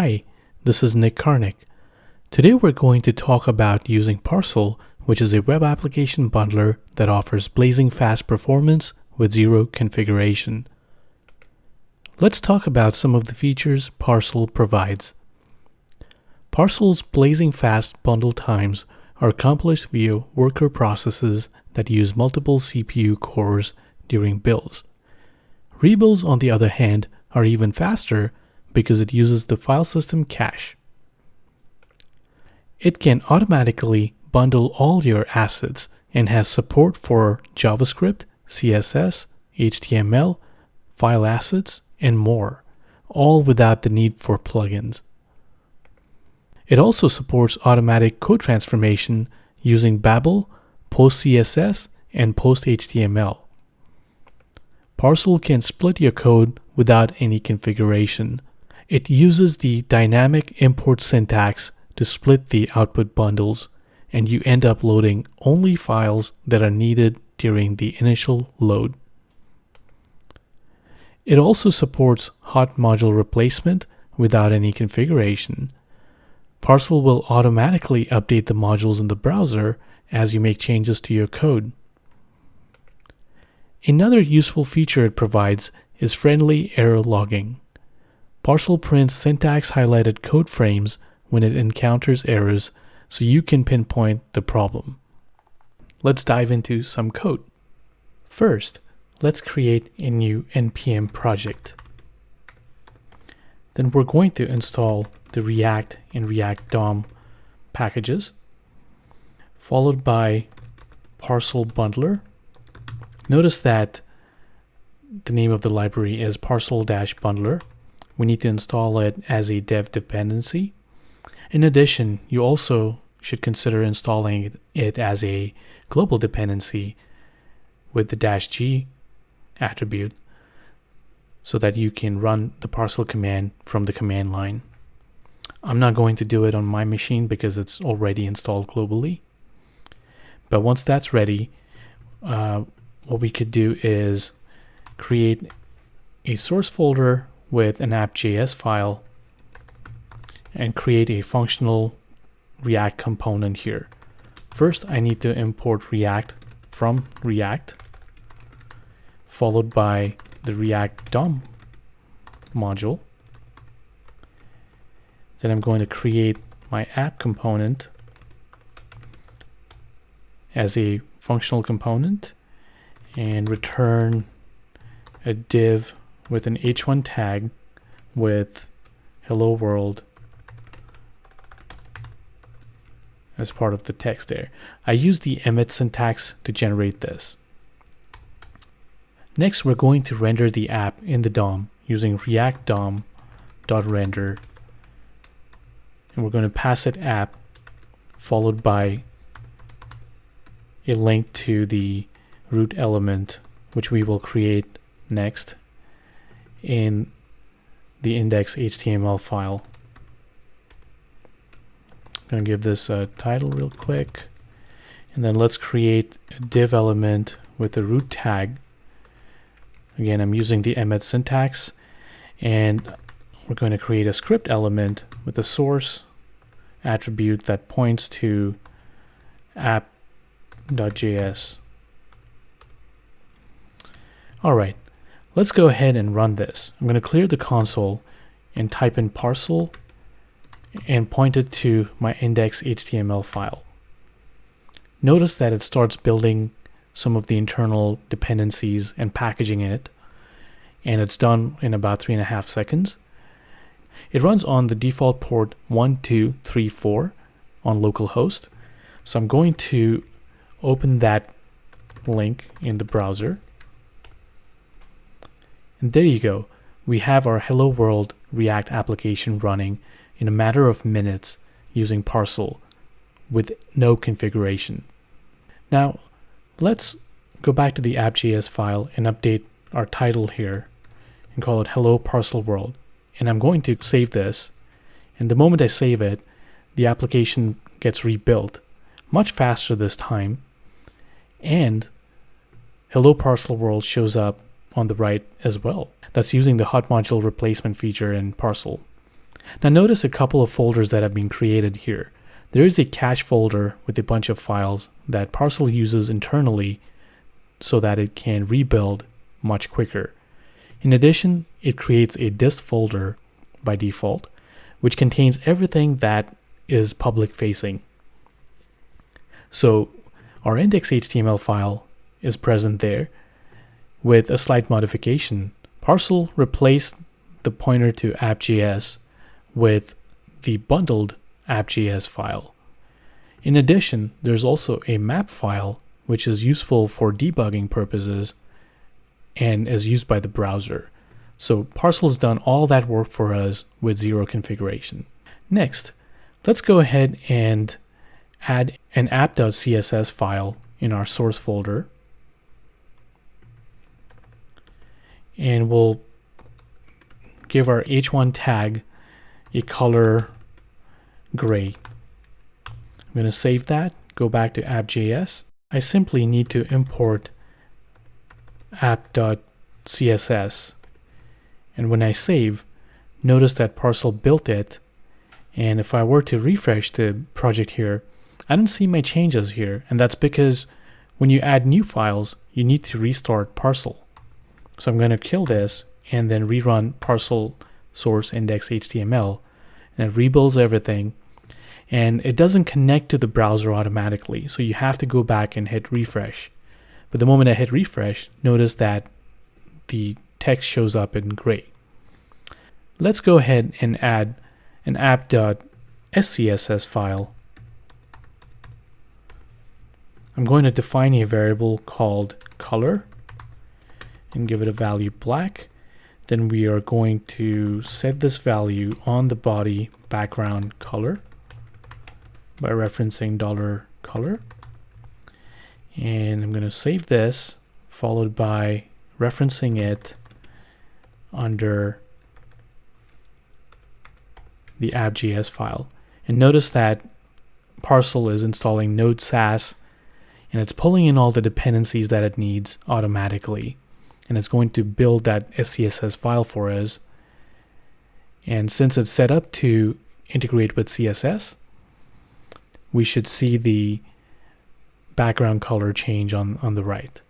Hi, this is Nick Karnick. Today we're going to talk about using Parcel, which is a web application bundler that offers blazing fast performance with zero configuration. Let's talk about some of the features Parcel provides. Parcel's blazing fast bundle times are accomplished via worker processes that use multiple CPU cores during builds. Rebuilds, on the other hand, are even faster because it uses the file system cache. It can automatically bundle all your assets and has support for JavaScript, CSS, HTML, file assets, and more, all without the need for plugins. It also supports automatic code transformation using Babel, PostCSS, and PostHTML. Parcel can split your code without any configuration. It uses the dynamic import syntax to split the output bundles, and you end up loading only files that are needed during the initial load. It also supports hot module replacement without any configuration. Parcel will automatically update the modules in the browser as you make changes to your code. Another useful feature it provides is friendly error logging. Parcel prints syntax highlighted code frames when it encounters errors so you can pinpoint the problem. Let's dive into some code. First, let's create a new npm project. Then we're going to install the React and React DOM packages, followed by Parcel Bundler. Notice that the name of the library is parcel-bundler. We need to install it as a dev dependency. In addition, you also should consider installing it as a global dependency with the -g attribute so that you can run the parcel command from the command line. I'm not going to do it on my machine because it's already installed globally. But once that's ready, what we could do is create a source folder with an app.js file and create a functional React component here. First, I need to import React from React, followed by the React DOM module. Then I'm going to create my app component as a functional component and return a div with an h1 tag with hello world as part of the text there. I use the emit syntax to generate this. Next, we're going to render the app in the DOM using React DOM.render, and we're going to pass it app followed by a link to the root element, which we will create next in the index.html file. I'm going to give this a title real quick, and then let's create a div element with the root tag. Again, I'm using the emit syntax, and we're going to create a script element with a source attribute that points to app.js. All right, let's go ahead and run this. I'm going to clear the console and type in parcel and point it to my index.html file. Notice that it starts building some of the internal dependencies and packaging it, and it's done in about 3.5 seconds. It runs on the default port 1234 on localhost. So I'm going to open that link in the browser. And there you go. We have our Hello World React application running in a matter of minutes using Parcel with no configuration. Now, let's go back to the app.js file and update our title here and call it Hello Parcel World. And I'm going to save this. And the moment I save it, the application gets rebuilt much faster this time. And Hello Parcel World shows up on the right as well. That's using the hot module replacement feature in Parcel. Now notice a couple of folders that have been created here. There is a cache folder with a bunch of files that Parcel uses internally so that it can rebuild much quicker. In addition, it creates a dist folder by default, which contains everything that is public facing. So our index.html file is present there with a slight modification. Parcel replaced the pointer to app.js with the bundled app.js file. In addition, there's also a map file which is useful for debugging purposes and is used by the browser. So Parcel's done all that work for us with zero configuration. Next, let's go ahead and add an app.css file in our source folder. And we'll give our h1 tag a color gray. I'm going to save that, go back to app.js. I simply need to import app.css. And when I save, notice that Parcel built it. And if I were to refresh the project here, I don't see my changes here. And that's because when you add new files, you need to restart Parcel. So I'm going to kill this and then rerun Parcel source index.html, and it rebuilds everything. And it doesn't connect to the browser automatically, so you have to go back and hit refresh. But the moment I hit refresh, notice that the text shows up in gray. Let's go ahead and add an app.scss file. I'm going to define a variable called color and give it a value black. Then we are going to set this value on the body background color by referencing $color. And I'm going to save this, followed by referencing it under the app.js file. And notice that Parcel is installing Node Sass, and it's pulling in all the dependencies that it needs automatically. And it's going to build that SCSS file for us. And since it's set up to integrate with CSS, we should see the background color change on the right.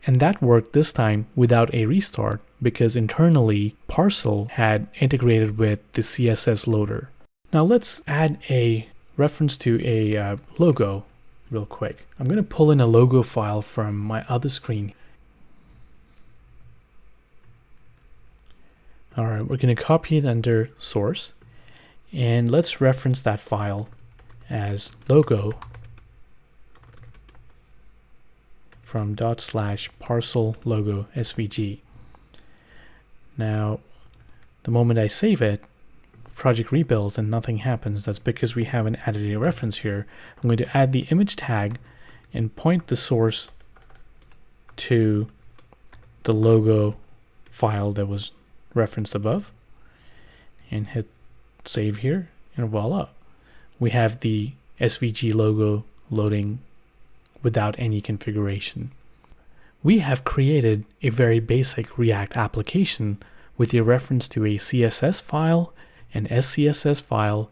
And that worked this time without a restart because internally Parcel had integrated with the CSS loader. Now let's add a reference to a logo real quick. I'm going to pull in a logo file from my other screen. All right, we're going to copy it under source, and let's reference that file as logo from /parcel logo svg. Now, the moment I save it, project rebuilds and nothing happens. That's because we haven't added a reference here. I'm going to add the image tag and point the source to the logo file that was referenced above and hit save here, and voila, we have the SVG logo loading without any configuration. We have created a very basic React application with a reference to a CSS file, an SCSS file,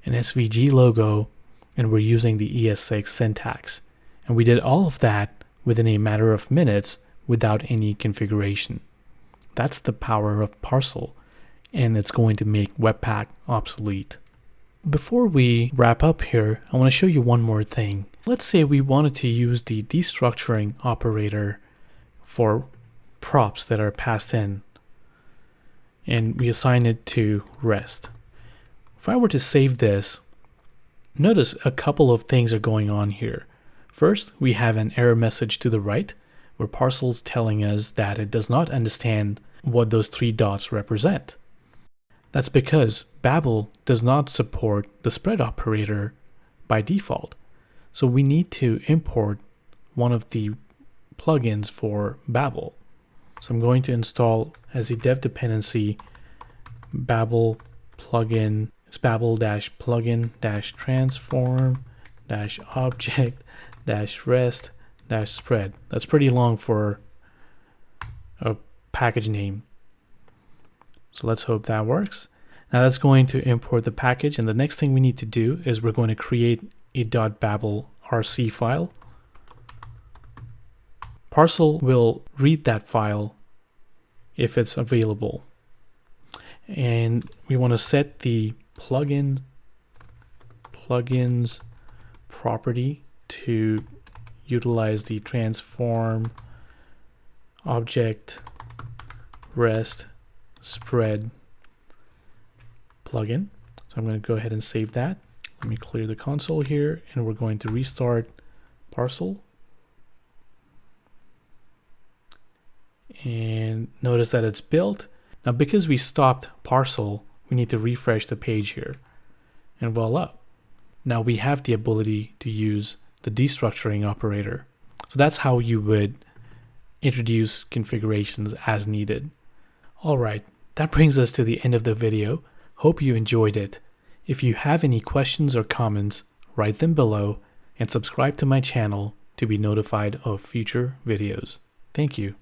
an SVG logo, and we're using the ES6 syntax. And we did all of that within a matter of minutes without any configuration. That's the power of Parcel, and it's going to make Webpack obsolete. Before we wrap up here, I want to show you one more thing. Let's say we wanted to use the destructuring operator for props that are passed in, and we assign it to rest. If I were to save this, notice a couple of things are going on here. First, we have an error message to the right, where Parcel's telling us that it does not understand what those three dots represent. That's because Babel does not support the spread operator by default. So we need to import one of the plugins for Babel. So I'm going to install as a dev dependency Babel plugin. It's babel-plugin-transform-object-rest-spread. That's pretty long for a package name. So let's hope that works. Now that's going to import the package, and the next thing we need to do is we're going to create a .babel RC file. Parcel will read that file if it's available. And we want to set the plugins property to utilize the transform object rest spread plugin. So I'm going to go ahead and save that. Let me clear the console here, and we're going to restart Parcel. And notice that it's built. Now, because we stopped Parcel, we need to refresh the page here. And voila. Now we have the ability to use the destructuring operator. So that's how you would introduce configurations as needed. All right, that brings us to the end of the video. Hope you enjoyed it. If you have any questions or comments, write them below and subscribe to my channel to be notified of future videos. Thank you.